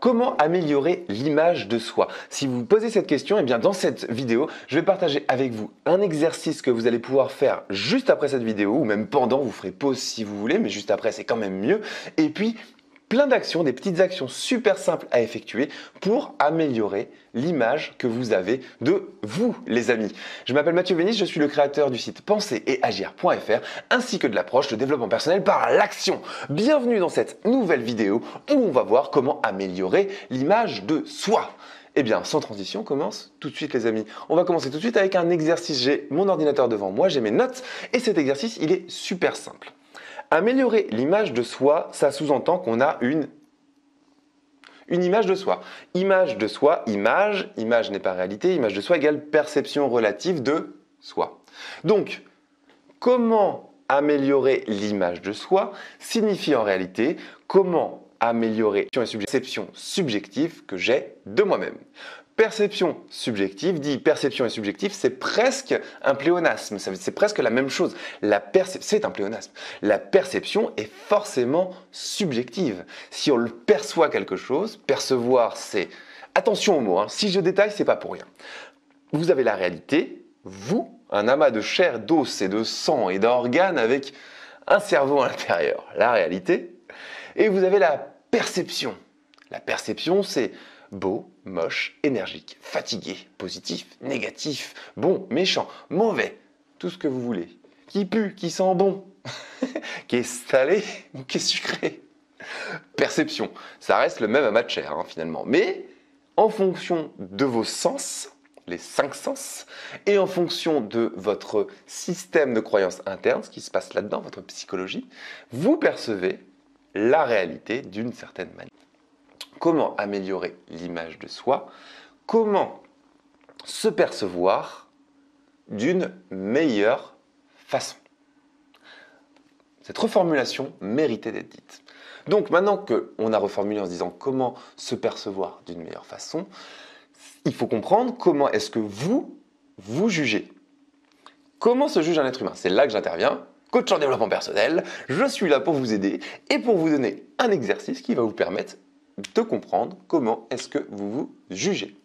Comment améliorer l'image de soi? Si vous vous posez cette question, eh bien dans cette vidéo, je vais partager avec vous un exercice que vous allez pouvoir faire juste après cette vidéo, ou même pendant, vous ferez pause si vous voulez, mais juste après c'est quand même mieux. Et puis, plein d'actions, des petites actions super simples à effectuer pour améliorer l'image que vous avez de vous, les amis. Je m'appelle Mathieu Vénis, je suis le créateur du site penser-et-agir.fr ainsi que de l'approche de développement personnel par l'action. Bienvenue dans cette nouvelle vidéo où on va voir comment améliorer l'image de soi. Eh bien, sans transition, on commence tout de suite les amis. On va commencer tout de suite avec un exercice. J'ai mon ordinateur devant moi, j'ai mes notes et cet exercice, il est super simple. Améliorer l'image de soi, ça sous-entend qu'on a une image de soi. Image de soi, image n'est pas réalité, image de soi égale perception relative de soi. Donc, comment améliorer l'image de soi signifie en réalité comment améliorer la perception subjective que j'ai de moi-même. Perception subjective, dit perception et subjectif, c'est presque un pléonasme, c'est presque la même chose. C'est un pléonasme. La perception est forcément subjective. Si on le perçoit quelque chose, percevoir c'est... Attention aux mots, hein, si je détaille, c'est pas pour rien. Vous avez la réalité, vous, un amas de chair, d'os et de sang et d'organes avec un cerveau à l'intérieur, la réalité. Et vous avez la perception. La perception, c'est beau, moche, énergique, fatigué, positif, négatif, bon, méchant, mauvais, tout ce que vous voulez. Qui pue, qui sent bon, qui est salé ou qui est sucré. Perception, ça reste le même amas de chair hein, finalement. Mais en fonction de vos sens, les 5 sens, et en fonction de votre système de croyance interne, ce qui se passe là-dedans, votre psychologie, vous percevez la réalité d'une certaine manière. Comment améliorer l'image de soi? Comment se percevoir d'une meilleure façon? Cette reformulation méritait d'être dite. Donc maintenant qu'on a reformulé en se disant comment se percevoir d'une meilleure façon, il faut comprendre comment est-ce que vous jugez. Comment se juge un être humain? C'est là que j'interviens. Coach en développement personnel, je suis là pour vous aider et pour vous donner un exercice qui va vous permettre de comprendre comment est-ce que vous vous jugez.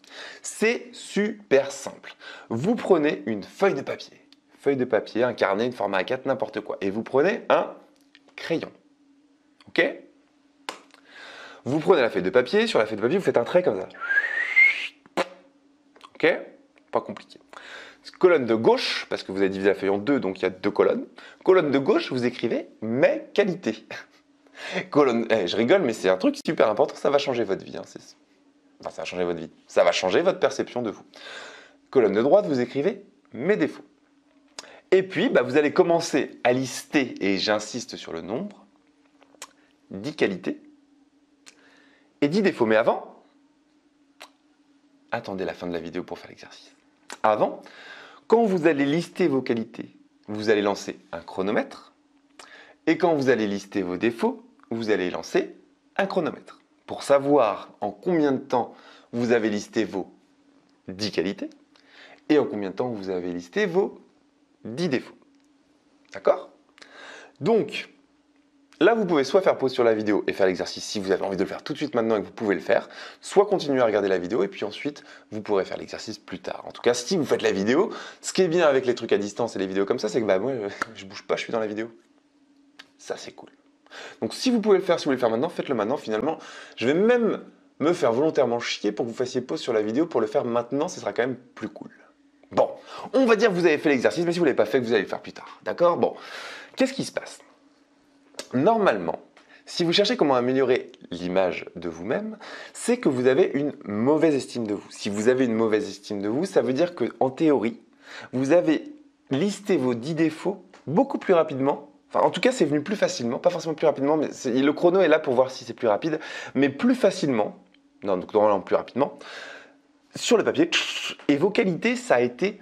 C'est super simple. Vous prenez une feuille de papier, un carnet, une format A4, n'importe quoi, et vous prenez un crayon. Ok? Vous prenez la feuille de papier, sur la feuille de papier, vous faites un trait comme ça. Ok? Pas compliqué. Colonne de gauche, parce que vous avez divisé la feuille en deux, donc il y a 2 colonnes. Colonne de gauche, vous écrivez « mes qualités ». Colonne, je rigole, mais c'est un truc super important, ça va changer votre vie. Hein, ça va changer votre vie. Ça va changer votre perception de vous. Colonne de droite, vous écrivez « mes défauts ». Et puis, vous allez commencer à lister, et j'insiste sur le nombre, 10 qualités et 10 défauts. Mais avant, attendez la fin de la vidéo pour faire l'exercice. Avant, quand vous allez lister vos qualités, vous allez lancer un chronomètre. Et quand vous allez lister vos défauts, vous allez lancer un chronomètre. Pour savoir en combien de temps vous avez listé vos 10 qualités et en combien de temps vous avez listé vos 10 défauts. D'accord? Donc, là, vous pouvez soit faire pause sur la vidéo et faire l'exercice si vous avez envie de le faire tout de suite maintenant et que vous pouvez le faire, soit continuer à regarder la vidéo et puis ensuite, vous pourrez faire l'exercice plus tard. En tout cas, si vous faites la vidéo, ce qui est bien avec les trucs à distance et les vidéos comme ça, c'est que moi, je bouge pas, je suis dans la vidéo. Ça, c'est cool. Donc, si vous pouvez le faire, si vous voulez le faire maintenant, faites-le maintenant. Finalement, je vais même me faire volontairement chier pour que vous fassiez pause sur la vidéo pour le faire maintenant, ce sera quand même plus cool. Bon, on va dire que vous avez fait l'exercice, mais si vous ne l'avez pas fait, vous allez le faire plus tard. D'accord? Bon, qu'est-ce qui se passe? Normalement, si vous cherchez comment améliorer l'image de vous-même, c'est que vous avez une mauvaise estime de vous. Si vous avez une mauvaise estime de vous, ça veut dire qu'en théorie, vous avez listé vos 10 défauts beaucoup plus rapidement. Enfin, en tout cas, c'est venu plus facilement, pas forcément plus rapidement, mais le chrono est là pour voir si c'est plus rapide, mais plus facilement, non, donc normalement plus rapidement, sur le papier, et vos qualités, ça a été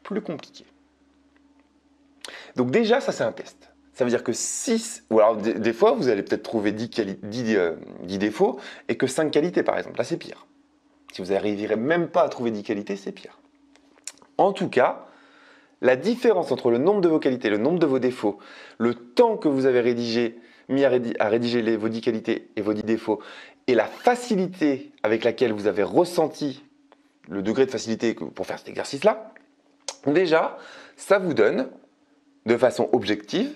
plus compliqué. Donc déjà, ça c'est un test. Ça veut dire que 6, ou alors des fois, vous allez peut-être trouver 10 défauts et que 5 qualités par exemple. Là, c'est pire. Si vous n'arriverez même pas à trouver 10 qualités, c'est pire. En tout cas, la différence entre le nombre de vos qualités, le nombre de vos défauts, le temps que vous avez mis à rédiger vos 10 qualités et vos 10 défauts, et la facilité avec laquelle vous avez ressenti le degré de facilité pour faire cet exercice-là, déjà, ça vous donne, de façon objective,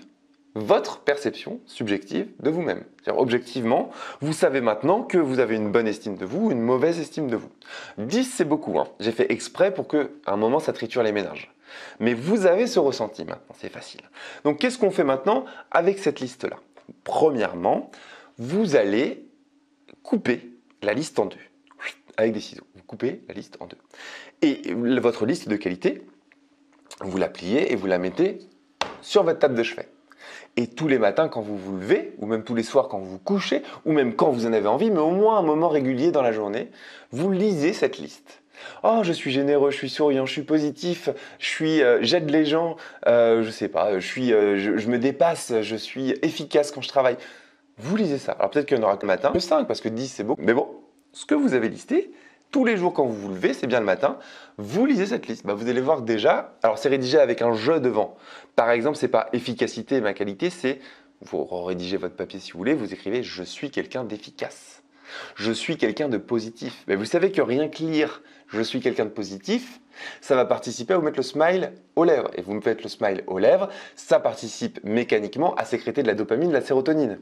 votre perception subjective de vous-même. C'est-à-dire, objectivement, vous savez maintenant que vous avez une bonne estime de vous ou une mauvaise estime de vous. 10, c'est beaucoup. J'ai fait exprès pour qu'à un moment, ça triture les méninges. Mais vous avez ce ressenti maintenant, c'est facile. Donc, qu'est-ce qu'on fait maintenant avec cette liste-là? Premièrement, vous allez couper la liste en deux, avec des ciseaux. Vous coupez la liste en deux. Et votre liste de qualité, vous la pliez et vous la mettez sur votre table de chevet. Et tous les matins quand vous vous levez, ou même tous les soirs quand vous vous couchez, ou même quand vous en avez envie, mais au moins un moment régulier dans la journée, vous lisez cette liste. Oh, je suis généreux, je suis souriant, je suis positif, j'aide les gens, je sais pas, je me dépasse, je suis efficace quand je travaille. Vous lisez ça. Alors peut-être qu'il y en aura que le matin, que 5, parce que 10 c'est beaucoup. Mais bon, ce que vous avez listé, tous les jours quand vous vous levez, c'est bien le matin, vous lisez cette liste. Vous allez voir que déjà, alors c'est rédigé avec un je devant. Par exemple, c'est pas efficacité ma qualité, c'est, vous rédigez votre papier si vous voulez, vous écrivez je suis quelqu'un d'efficace. Je suis quelqu'un de positif. Mais vous savez que rien que lire je suis quelqu'un de positif, ça va participer à vous mettre le smile aux lèvres. Et vous me faites le smile aux lèvres, ça participe mécaniquement à sécréter de la dopamine, de la sérotonine.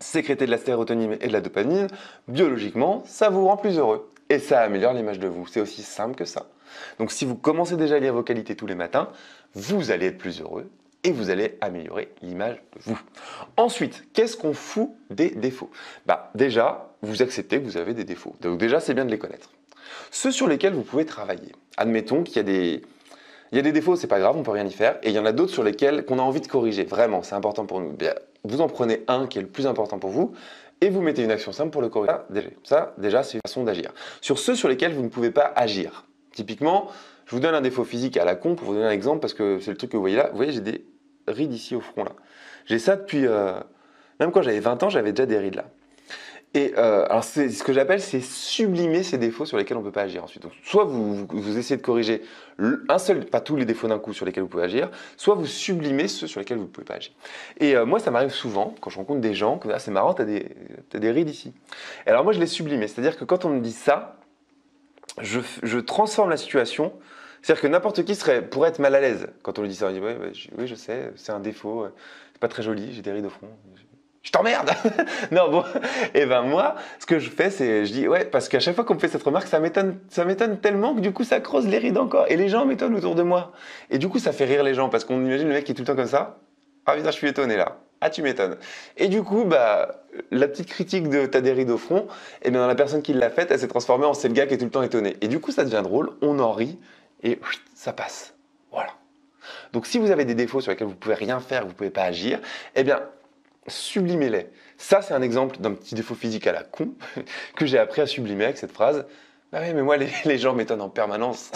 Sécréter de la sérotonine et de la dopamine, biologiquement, ça vous rend plus heureux. Et ça améliore l'image de vous. C'est aussi simple que ça. Donc si vous commencez déjà à lire vos qualités tous les matins, vous allez être plus heureux et vous allez améliorer l'image de vous. Ensuite, qu'est-ce qu'on fout des défauts? Déjà, vous acceptez que vous avez des défauts. Donc déjà, c'est bien de les connaître. Ceux sur lesquels vous pouvez travailler. Admettons qu'il y a des défauts, c'est pas grave, on peut rien y faire. Et il y en a d'autres sur lesquels qu'on a envie de corriger. Vraiment, c'est important pour nous. Bien, vous en prenez un qui est le plus important pour vous et vous mettez une action simple pour le corriger. Ça, déjà, c'est une façon d'agir. Sur ceux sur lesquels vous ne pouvez pas agir. Typiquement, je vous donne un défaut physique à la con pour vous donner un exemple parce que c'est le truc que vous voyez là. Vous voyez, j'ai des rides ici au front là. J'ai ça depuis... même quand j'avais 20 ans, j'avais déjà des rides là. Et alors ce que j'appelle, c'est sublimer ces défauts sur lesquels on ne peut pas agir ensuite. Donc, soit vous essayez de corriger pas tous les défauts d'un coup sur lesquels vous pouvez agir, soit vous sublimez ceux sur lesquels vous ne pouvez pas agir. Et moi, ça m'arrive souvent, quand je rencontre des gens, que c'est marrant, t'as des rides ici. Et alors moi, je les sublimais. C'est-à-dire que quand on me dit ça, je transforme la situation. C'est-à-dire que n'importe qui pourrait être mal à l'aise quand on lui dit ça. On dit oui, je sais, c'est un défaut, c'est pas très joli, j'ai des rides au front. Je t'emmerde. Non, bon. Et ben moi, ce que je fais, c'est, je dis, ouais, parce qu'à chaque fois qu'on me fait cette remarque, ça m'étonne tellement que du coup, ça creuse les rides encore. Et les gens m'étonnent autour de moi. Et du coup, ça fait rire les gens parce qu'on imagine le mec qui est tout le temps comme ça. Ah putain, je suis étonné là. Ah, tu m'étonnes. Et du coup, la petite critique de t'as des rides au front, et bien la personne qui l'a faite, elle s'est transformée en c'est le gars qui est tout le temps étonné. Et du coup, ça devient drôle, on en rit et ça passe. Voilà. Donc, si vous avez des défauts sur lesquels vous pouvez rien faire, vous pouvez pas agir, eh bien, sublimez-les. Ça, c'est un exemple d'un petit défaut physique à la con que j'ai appris à sublimer avec cette phrase. Bah oui, mais moi, les gens m'étonnent en permanence.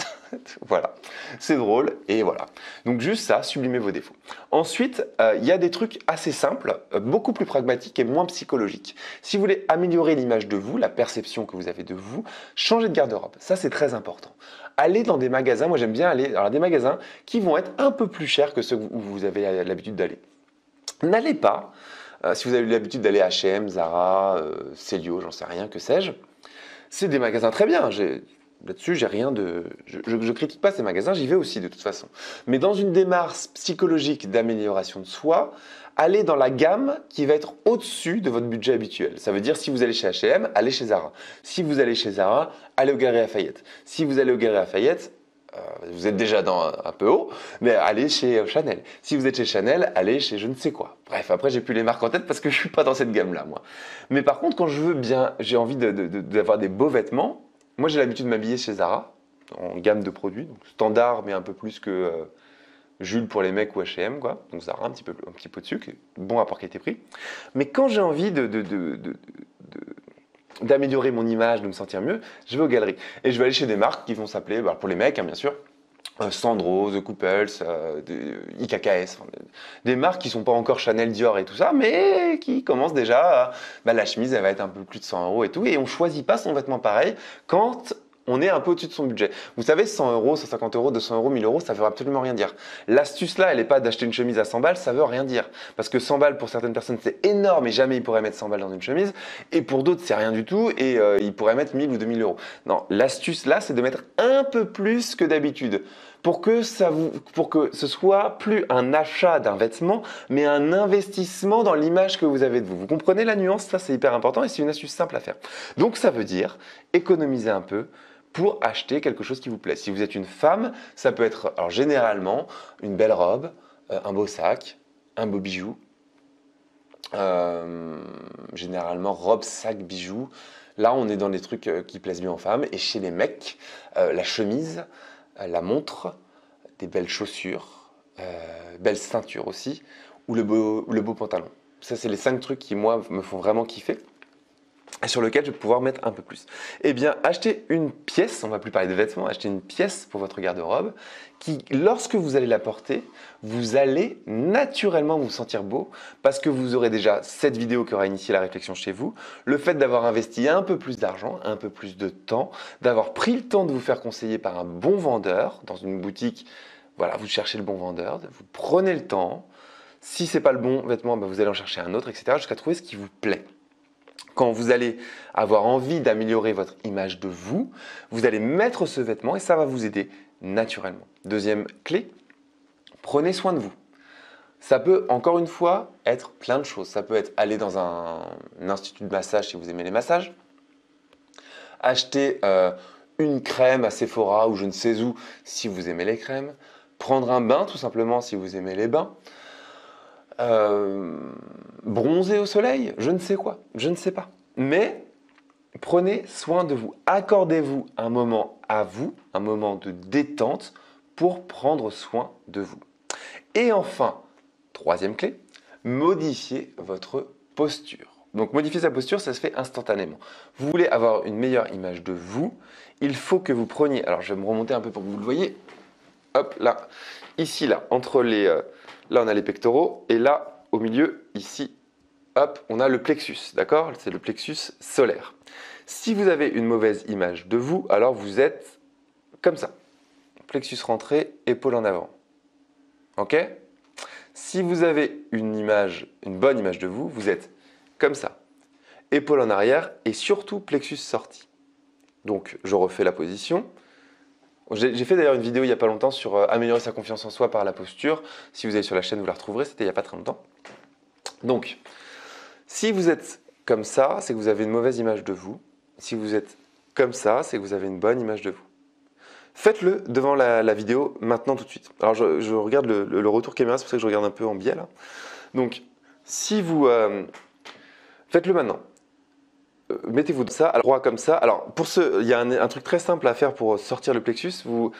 Voilà, c'est drôle et voilà. Donc juste ça, sublimez vos défauts. Ensuite, il y a des trucs assez simples, beaucoup plus pragmatiques et moins psychologiques. Si vous voulez améliorer l'image de vous, la perception que vous avez de vous, changez de garde-robe. Ça, c'est très important. Allez dans des magasins, moi j'aime bien aller dans des magasins qui vont être un peu plus chers que ceux où vous avez l'habitude d'aller. N'allez pas, si vous avez l'habitude d'aller à H&M, Zara, Célio, j'en sais rien, que sais-je. C'est des magasins très bien. Là-dessus, j'ai rien de... Je critique pas ces magasins, j'y vais aussi de toute façon. Mais dans une démarche psychologique d'amélioration de soi, allez dans la gamme qui va être au-dessus de votre budget habituel. Ça veut dire si vous allez chez H&M, allez chez Zara. Si vous allez chez Zara, allez au Galeries Lafayette. Si vous allez au Galeries Lafayette, vous êtes déjà un peu haut, mais allez chez Chanel. Si vous êtes chez Chanel, allez chez je ne sais quoi. Bref, après, j'ai plus les marques en tête parce que je suis pas dans cette gamme-là, moi. Mais par contre, quand j'ai envie d'avoir des beaux vêtements, moi, j'ai l'habitude de m'habiller chez Zara, en gamme de produits, donc standard, mais un peu plus que Jules pour les mecs ou H&M, quoi. Donc Zara, un petit peu au-dessus, bon rapport qualité-prix. Mais quand j'ai envie d'améliorer mon image, de me sentir mieux, je vais aux galeries. Et je vais aller chez des marques qui vont s'appeler, pour les mecs, hein, bien sûr, Sandro, The Couples, IKKS, des marques qui ne sont pas encore Chanel, Dior et tout ça, mais qui commencent déjà la chemise, elle va être un peu plus de 100 € et tout, et on ne choisit pas son vêtement pareil quand on est un peu au-dessus de son budget. Vous savez, 100 euros, 150 euros, 200 euros, 1000 euros, ça veut absolument rien dire. L'astuce là, elle n'est pas d'acheter une chemise à 100 balles, ça veut rien dire. Parce que 100 balles pour certaines personnes, c'est énorme et jamais ils pourraient mettre 100 balles dans une chemise. Et pour d'autres, c'est rien du tout et ils pourraient mettre 1000 ou 2000 euros. Non, l'astuce là, c'est de mettre un peu plus que d'habitude. Pour que ce soit plus un achat d'un vêtement, mais un investissement dans l'image que vous avez de vous. Vous comprenez la nuance? Ça, c'est hyper important et c'est une astuce simple à faire. Donc, ça veut dire économiser un peu pour acheter quelque chose qui vous plaît. Si vous êtes une femme, ça peut être alors généralement une belle robe, un beau sac, un beau bijou. Généralement robe, sac, bijoux. Là, on est dans des trucs qui plaisent bien aux femmes. Et chez les mecs, la chemise, la montre, des belles chaussures, belle ceinture aussi, ou le beau pantalon. Ça, c'est les 5 trucs qui, moi, me font vraiment kiffer et sur lequel je vais pouvoir mettre un peu plus. Eh bien, achetez une pièce, on ne va plus parler de vêtements, achetez une pièce pour votre garde-robe qui, lorsque vous allez la porter, vous allez naturellement vous sentir beau parce que vous aurez déjà cette vidéo qui aura initié la réflexion chez vous, le fait d'avoir investi un peu plus d'argent, un peu plus de temps, d'avoir pris le temps de vous faire conseiller par un bon vendeur dans une boutique. Voilà, vous cherchez le bon vendeur, vous prenez le temps. Si ce n'est pas le bon vêtement, vous allez en chercher un autre, etc. jusqu'à trouver ce qui vous plaît. Quand vous allez avoir envie d'améliorer votre image de vous, vous allez mettre ce vêtement et ça va vous aider naturellement. Deuxième clé, prenez soin de vous. Ça peut, encore une fois, être plein de choses. Ça peut être aller dans un institut de massage si vous aimez les massages, acheter une crème à Sephora ou je ne sais où si vous aimez les crèmes, prendre un bain tout simplement si vous aimez les bains, bronzer au soleil, je ne sais quoi, je ne sais pas. Mais prenez soin de vous. Accordez-vous un moment à vous, un moment de détente pour prendre soin de vous. Et enfin, troisième clé, modifiez votre posture. Donc modifier sa posture, ça se fait instantanément. Vous voulez avoir une meilleure image de vous, il faut que vous preniez, alors je vais me remonter un peu pour que vous le voyez, hop là, ici là, entre les... là on a les pectoraux et là au milieu, ici, hop, on a le plexus, d'accord? C'est le plexus solaire. Si vous avez une mauvaise image de vous, alors vous êtes comme ça. Plexus rentré, épaule en avant. Ok? Si vous avez une bonne image de vous, vous êtes comme ça. Épaule en arrière et surtout plexus sorti. Donc je refais la position. J'ai fait d'ailleurs une vidéo il n'y a pas longtemps sur améliorer sa confiance en soi par la posture. Si vous allez sur la chaîne, vous la retrouverez, c'était il n'y a pas très longtemps. Donc, si vous êtes comme ça, c'est que vous avez une mauvaise image de vous. Si vous êtes comme ça, c'est que vous avez une bonne image de vous. Faites-le devant la vidéo maintenant tout de suite. Alors je regarde le retour caméra, c'est pour ça que je regarde un peu en biais là. Donc, si vous... faites-le maintenant. Mettez-vous de ça, à droit comme ça. Alors, il y a un truc très simple à faire pour sortir le plexus. Vous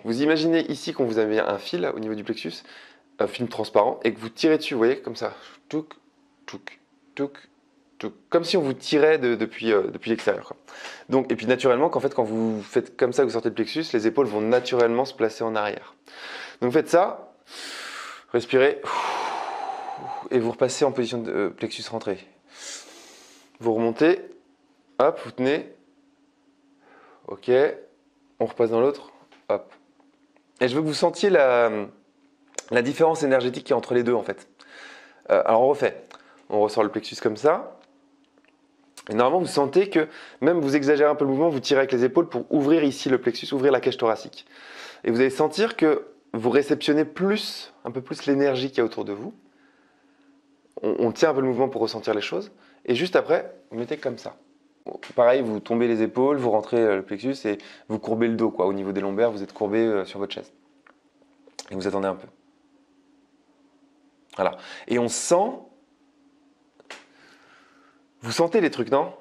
imaginez ici quand vous avez un fil au niveau du plexus, un film transparent, et que vous tirez dessus, vous voyez, comme ça. Touc, touc, touc, touc. Comme si on vous tirait depuis l'extérieur. Donc, et puis naturellement, quand vous faites comme ça, que vous sortez le plexus, les épaules vont naturellement se placer en arrière. Donc faites ça, respirez, et vous repassez en position de plexus rentré. Vous remontez, hop, vous tenez, ok, on repasse dans l'autre, hop. Et je veux que vous sentiez la différence énergétique qu'il y a entre les deux en fait. Alors on refait, on ressort le plexus comme ça. Et normalement vous sentez que même vous exagérez un peu le mouvement, vous tirez avec les épaules pour ouvrir ici le plexus, ouvrir la cage thoracique. Et vous allez sentir que vous réceptionnez un peu plus l'énergie qu'il y a autour de vous. On tient un peu le mouvement pour ressentir les choses. Et juste après, vous mettez comme ça. Pareil, vous tombez les épaules, vous rentrez le plexus et vous courbez le dos. Au niveau des lombaires, vous êtes courbé sur votre chaise. Et vous attendez un peu. Voilà. Et on sent... Vous sentez les trucs, non?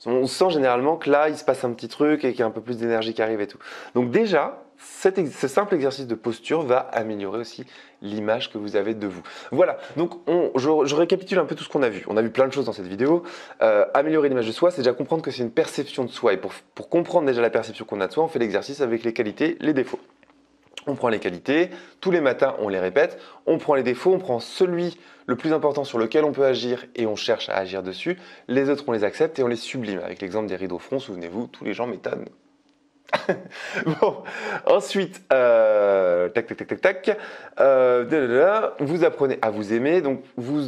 On sent généralement que là, il se passe un petit truc et qu'il y a un peu plus d'énergie qui arrive et tout. Donc déjà, ce simple exercice de posture va améliorer aussi l'image que vous avez de vous. Voilà, donc je récapitule un peu tout ce qu'on a vu. On a vu plein de choses dans cette vidéo. Améliorer l'image de soi, c'est déjà comprendre que c'est une perception de soi. Et pour comprendre déjà la perception qu'on a de soi, on fait l'exercice avec les qualités, les défauts. On prend les qualités, tous les matins on les répète, on prend les défauts, on prend celui le plus important sur lequel on peut agir et on cherche à agir dessus. Les autres on les accepte et on les sublime. Avec l'exemple des rides au front, souvenez-vous, tous les gens m'étonnent. Bon, ensuite, tac, tac, tac, tac, tac. Vous apprenez à vous aimer, donc vous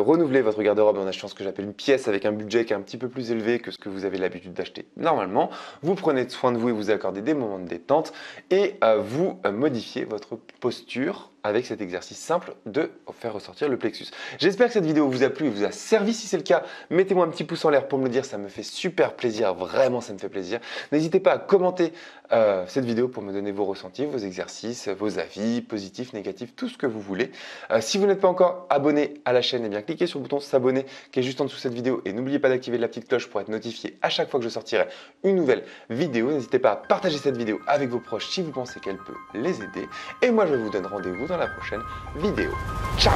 renouvelez votre garde-robe en achetant ce que j'appelle une pièce avec un budget qui est un petit peu plus élevé que ce que vous avez l'habitude d'acheter normalement. Vous prenez soin de vous et vous accordez des moments de détente et vous modifiez votre posture avec cet exercice simple de faire ressortir le plexus. J'espère que cette vidéo vous a plu et vous a servi. Si c'est le cas, mettez-moi un petit pouce en l'air pour me le dire, ça me fait super plaisir, vraiment ça me fait plaisir. N'hésitez pas à commenter cette vidéo pour me donner vos ressentis, vos exercices, vos avis, positifs, négatifs, tout ce que vous voulez. Si vous n'êtes pas encore abonné à la chaîne, eh bien cliquez sur le bouton s'abonner qui est juste en dessous de cette vidéo et n'oubliez pas d'activer la petite cloche pour être notifié à chaque fois que je sortirai une nouvelle vidéo. N'hésitez pas à partager cette vidéo avec vos proches si vous pensez qu'elle peut les aider. Et moi je vous donne rendez-vous dans la prochaine vidéo. Ciao!